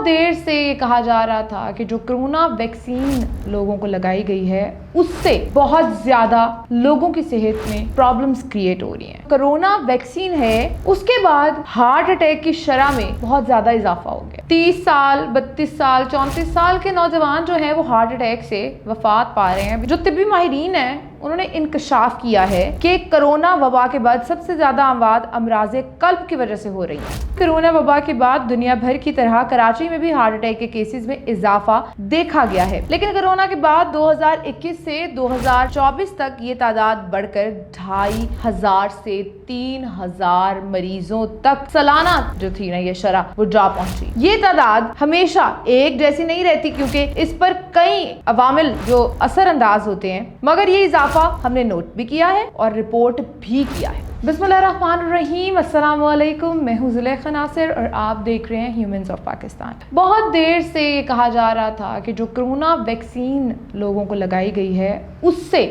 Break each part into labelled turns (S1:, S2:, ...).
S1: देर से ये कहा जा रहा था कि जो कोरोना वैक्सीन लोगों को लगाई गई है उससे बहुत ज्यादा लोगों की सेहत में प्रॉब्लम्स क्रिएट हो रही हैं। कोरोना वैक्सीन है उसके बाद हार्ट अटैक की शरह में बहुत ज्यादा इजाफा हो गया। 30 साल 32 साल 34 साल के नौजवान जो है वो हार्ट अटैक से वफात पा रहे हैं। जो तिब्बी माहिरीन है उन्होंने इंकशाफ किया है कि कोरोना वबा के बाद सबसे ज्यादा अमवात अमराज़े कल्ब की वजह से हो रही है। कोरोना वबा के बाद दुनिया भर की तरह कराची में भी हार्ट अटैक के केसेस में इजाफा देखा गया है, लेकिन कोरोना के बाद 2021 से 2024 तक ये तादाद बढ़कर 2500 से 3000 मरीजों तक सालाना जो थी ना ये शरह वो जा पहुंची। ये तादाद हमेशा एक जैसी नहीं रहती क्योंकि इस पर कई अवामिल जो असरअंदाज होते हैं, मगर ये इजाफा हमने नोट भी किया है और रिपोर्ट भी किया है। बिस्मिल्लाहिर्रहमानिर्रहीम, अस्सलाम वालेकुम। मैं हूँ ज़ुलेखा नासिर और आप देख रहे हैं ह्यूमंस ऑफ पाकिस्तान। बहुत देर से ये कहा जा रहा था कि जो कोरोना वैक्सीन लोगों को लगाई गई है उससे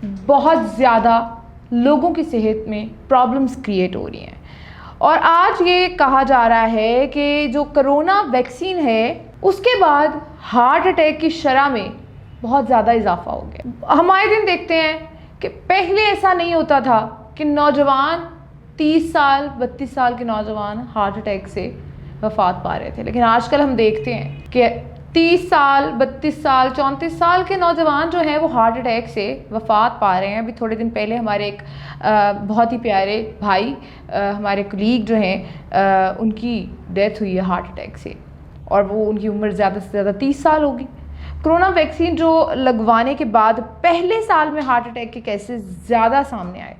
S1: बहुत ज़्यादा लोगों की सेहत में प्रॉब्लम्स क्रिएट हो रही हैं, और आज ये कहा जा रहा है कि जो कोरोना वैक्सीन है उसके बाद हार्ट अटैक की शरह में बहुत ज़्यादा इजाफा हो गया। हम आए दिन देखते हैं कि पहले ऐसा नहीं होता था कि नौजवान 30 साल 32 साल के नौजवान हार्ट अटैक से वफात पा रहे थे, लेकिन आजकल हम देखते हैं कि 30 साल 32 साल 34 साल के नौजवान जो हैं वो हार्ट अटैक से वफात पा रहे हैं। अभी थोड़े दिन पहले हमारे एक बहुत ही प्यारे भाई हमारे कलीग जो हैं उनकी डेथ हुई है हार्ट अटैक से, और वो उनकी उम्र ज़्यादा से ज़्यादा 30 साल होगी। कोरोना वैक्सीन जो लगवाने के बाद पहले साल में हार्ट अटैक के केसेस ज़्यादा सामने आए।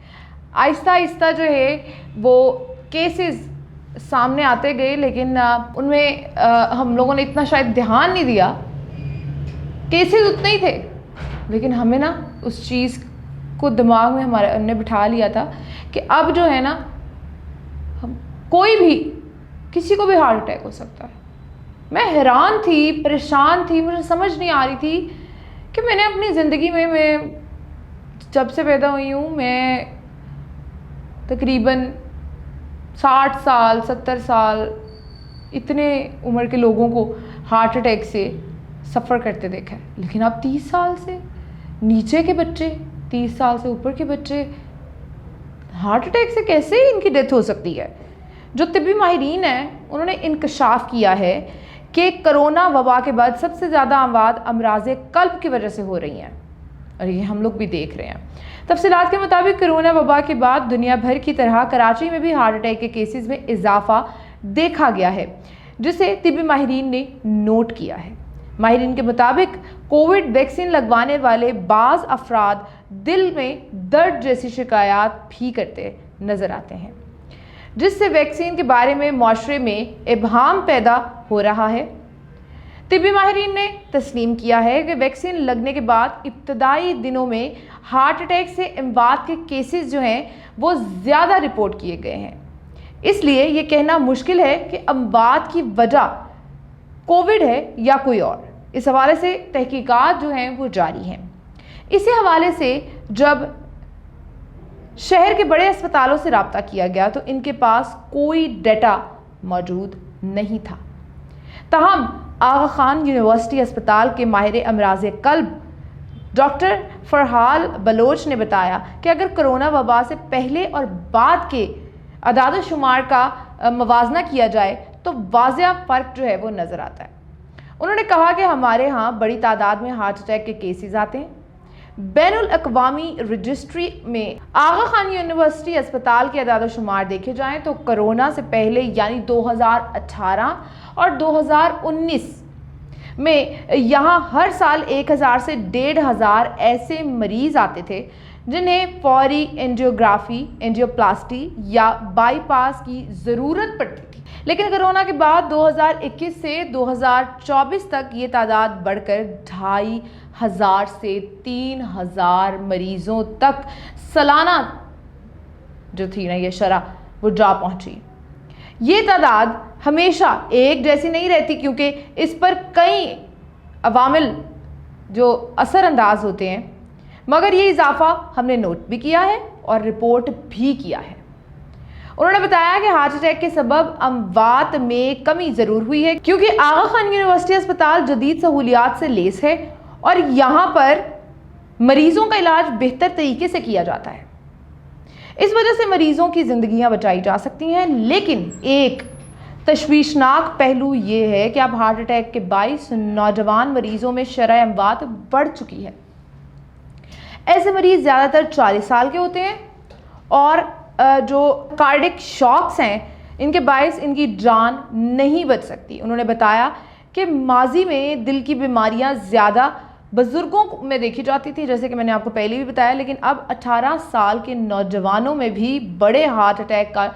S1: आहिस्ता आहिस्ता जो है वो केसेस सामने आते गए, लेकिन उनमें हम लोगों ने इतना शायद ध्यान नहीं दिया। केसेस उतने ही थे, लेकिन हमें ना उस चीज़ को दिमाग में हमारे ने बिठा लिया था कि अब जो है ना हम कोई भी किसी को भी हार्ट अटैक हो सकता है। मैं हैरान थी, परेशान थी, मुझे समझ नहीं आ रही थी कि मैंने अपनी ज़िंदगी में, मैं जब से पैदा हुई हूँ, मैं तकरीबन 60 साल 70 साल इतने उम्र के लोगों को हार्ट अटैक से सफ़र करते देखा है, लेकिन अब 30 साल से नीचे के बच्चे, 30 साल से ऊपर के बच्चे हार्ट अटैक से कैसे इनकी डेथ हो सकती है। जो तिब्बी माहिरीन हैं उन्होंने इंकशाफ किया है कि कोरोना वबा के बाद सबसे ज़्यादा अमवात अमराज़े कल्ब की वजह से हो रही हैं, और ये हम लोग भी देख रहे हैं। तफसीलात के मुताबिक कोरोना वबा के बाद दुनिया भर की तरह कराची में भी हार्ट अटैक के केसेस में इजाफा देखा गया है, जिसे तिब्बी माहिरीन ने नोट किया है। माहिरीन के मुताबिक कोविड वैक्सीन लगवाने वाले बाज़ अफराद दिल में दर्द जैसी शिकायत भी करते नज़र आते हैं, जिससे वैक्सीन के बारे में माशरे में इबहाम पैदा हो रहा है। तिब्बी माहिरीन ने तस्लीम किया है कि वैक्सीन लगने के बाद इब्तदाई दिनों में हार्ट अटैक से अमवात के केसेस जो हैं वो ज़्यादा रिपोर्ट किए गए हैं, इसलिए ये कहना मुश्किल है कि अमवात की वजह कोविड है या कोई और। इस हवाले से तहकीकात जो हैं वो जारी हैं। इसी हवाले से जब शहर के बड़े अस्पतालों से रब्ता किया गया तो इनके पास कोई डेटा मौजूद नहीं था। ताहम आगा खान यूनिवर्सिटी अस्पताल के माहिर अमराज़े कल्ब डॉक्टर फरहाल बलोच ने बताया कि अगर कोरोना वबा से पहले और बाद के अदाद शुमार का मवाजना किया जाए तो वाज़िया फ़र्क जो है वो नज़र आता है। उन्होंने कहा कि हमारे यहाँ बड़ी तादाद में हार्ट अटैक के केसेस आते हैं। बैनुल अक़वामी रजिस्ट्री में आगा खान यूनिवर्सिटी अस्पताल के अदाद शुमार देखे जाएं तो कोरोना से पहले यानी 2018 और 2019 में यहाँ हर साल 1000 से 1500 ऐसे मरीज़ आते थे जिन्हें फौरी एंजियोग्राफी, एंजियोप्लास्टी या बाईपास की ज़रूरत पड़ती थी, लेकिन कोरोना के बाद 2021 से 2024 तक ये तादाद बढ़कर 2500 से 3000 मरीजों तक सालाना जो थी ना ये शरह वो जा पहुंची। ये तादाद हमेशा एक जैसी नहीं रहती क्योंकि इस पर कई अवामिल जो असरअंदाज होते हैं, मगर ये इजाफा हमने नोट भी किया है और रिपोर्ट भी किया है। उन्होंने बताया कि हार्ट अटैक के सबब अमवात में कमी ज़रूर हुई है क्योंकि आगा खान यूनिवर्सिटी अस्पताल जदीद सहूलियात से लेस है और यहाँ पर मरीज़ों का इलाज बेहतर तरीके से किया जाता है। इस वजह से मरीज़ों की ज़िंदगियाँ बचाई जा सकती हैं। लेकिन एक तशवीशनाक पहलू ये है कि अब हार्ट अटैक के 22 नौजवान मरीज़ों में शरह अमवात बढ़ चुकी है। ऐसे मरीज़ ज़्यादातर 40 साल के होते हैं और जो कार्डिक शॉक्स हैं इनके बायस इनकी जान नहीं बच सकती। उन्होंने बताया कि माजी में दिल की बीमारियां ज़्यादा बुज़ुर्गों में देखी जाती थी, जैसे कि मैंने आपको पहले भी बताया, लेकिन अब 18 साल के नौजवानों में भी बड़े हार्ट अटैक का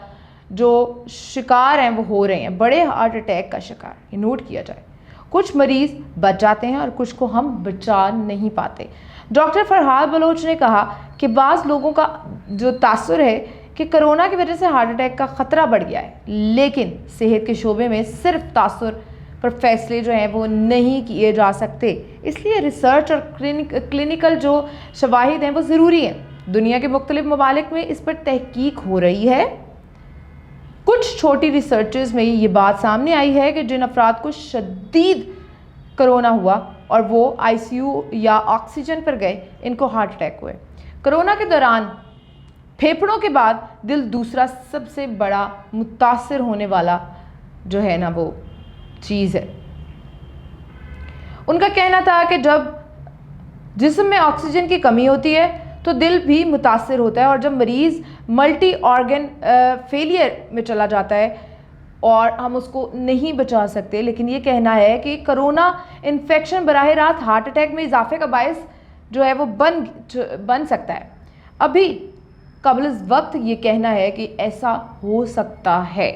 S1: जो शिकार हैं वो हो रहे हैं, बड़े हार्ट अटैक का शिकार। ये नोट किया जाए, कुछ मरीज़ बच जाते हैं और कुछ को हम बचा नहीं पाते। डॉक्टर फरहाद बलोच ने कहा कि बाज़ लोगों का जो तासुर है कि कोरोना की वजह से हार्ट अटैक का ख़तरा बढ़ गया है, लेकिन सेहत के शोबे में सिर्फ तासुर पर फैसले जो हैं वो नहीं किए जा सकते। इसलिए रिसर्च और क्लिनिकल जो शवाहिद हैं वो ज़रूरी हैं। दुनिया के मुख्तलिफ ममालिक में इस पर तहकीक हो रही है। कुछ छोटी रिसर्चेस में ये बात सामने आई है कि जिन अफराद को शदीद कोरोना हुआ और वो ICU या ऑक्सीजन पर गए, इनको हार्ट अटैक हुए। कोरोना के दौरान फेफड़ों के बाद दिल दूसरा सबसे बड़ा मुतासिर होने वाला जो है ना वो चीज़ है। उनका कहना था कि जब जिस्म में ऑक्सीजन की कमी होती है तो दिल भी मुतासिर होता है और जब मरीज़ मल्टी ऑर्गन फेलियर में चला जाता है और हम उसको नहीं बचा सकते। लेकिन ये कहना है कि कोरोना इन्फेक्शन बराह रास्त हार्ट अटैक में इजाफे का बायस जो है वो बन सकता है। अभी कबल वक्त ये कहना है कि ऐसा हो सकता है।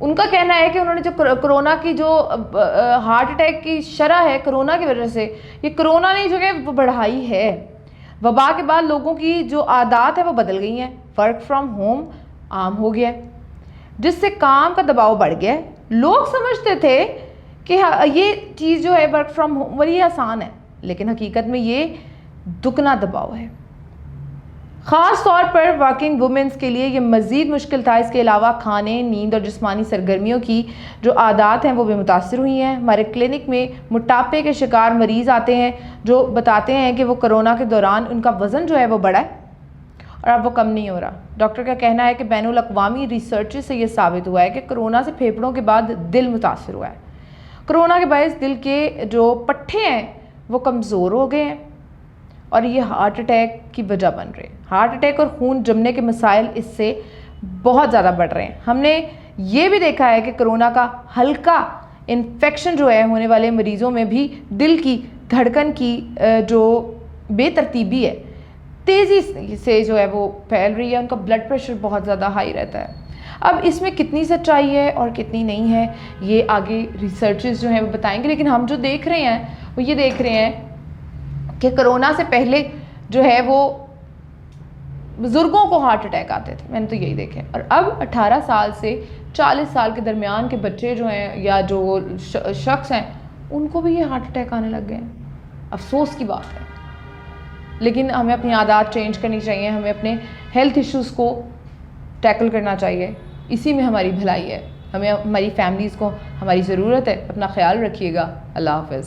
S1: उनका कहना है कि उन्होंने जो कोरोना की जो हार्ट अटैक की शरह है कोरोना की वजह से, ये कोरोना ने जो है वो बढ़ाई है। वबा के बाद लोगों की जो आदत है वो बदल गई हैं। वर्क फ्रॉम होम आम हो गया है, जिससे काम का दबाव बढ़ गया है। लोग समझते थे कि ये चीज़ जो है वर्क फ्रॉम होम बड़ी आसान है, लेकिन हकीकत में ये दुगना दबाव है। ख़ास तौर पर वर्किंग वुमेंस के लिए ये मज़ीद मुश्किल था। इसके अलावा खाने, नींद और जिस्मानी सरगर्मियों की जो आदत हैं वो भी मुतासिर हुई हैं। हमारे क्लिनिक में मोटापे के शिकार मरीज़ आते हैं जो बताते हैं कि वो कोरोना के दौरान उनका वज़न जो है वो बढ़ा है और अब वो कम नहीं हो रहा। डॉक्टर का कहना है कि बैनुल अक़वामी रिसर्च से ये साबित हुआ है कि कोरोना से फेफड़ों के बाद दिल मुतासिर हुआ है। कोरोना के बायस दिल के जो पट्टे हैं वो कमज़ोर हो गए हैं और ये हार्ट अटैक की वजह बन रहे हैं। हार्ट अटैक और खून जमने के मसाइल इससे बहुत ज़्यादा बढ़ रहे हैं। हमने ये भी देखा है कि कोरोना का हल्का इन्फेक्शन जो है होने वाले मरीज़ों में भी दिल की धड़कन की जो बेतरतीबी है तेज़ी से जो है वो फैल रही है। उनका ब्लड प्रेशर बहुत ज़्यादा हाई रहता है। अब इसमें कितनी सच्चाई है और कितनी नहीं है ये आगे रिसर्चेस जो हैं वो बताएंगे, लेकिन हम जो देख रहे हैं वो ये देख रहे हैं कि कोरोना से पहले जो है वो बुज़ुर्गों को हार्ट अटैक आते थे। मैंने तो यही देखे। और अब 18 साल से 40 साल के दरमियान के बच्चे जो हैं या जो शख्स हैं उनको भी ये हार्ट अटैक आने लग गए हैं। अफसोस की बात है, लेकिन हमें अपनी आदत चेंज करनी चाहिए। हमें अपने हेल्थ इश्यूज़ को टैकल करना चाहिए। इसी में हमारी भलाई है। हमें हमारी फैमिलीज़ को हमारी ज़रूरत है। अपना ख्याल रखिएगा। अल्लाह हाफ़िज़।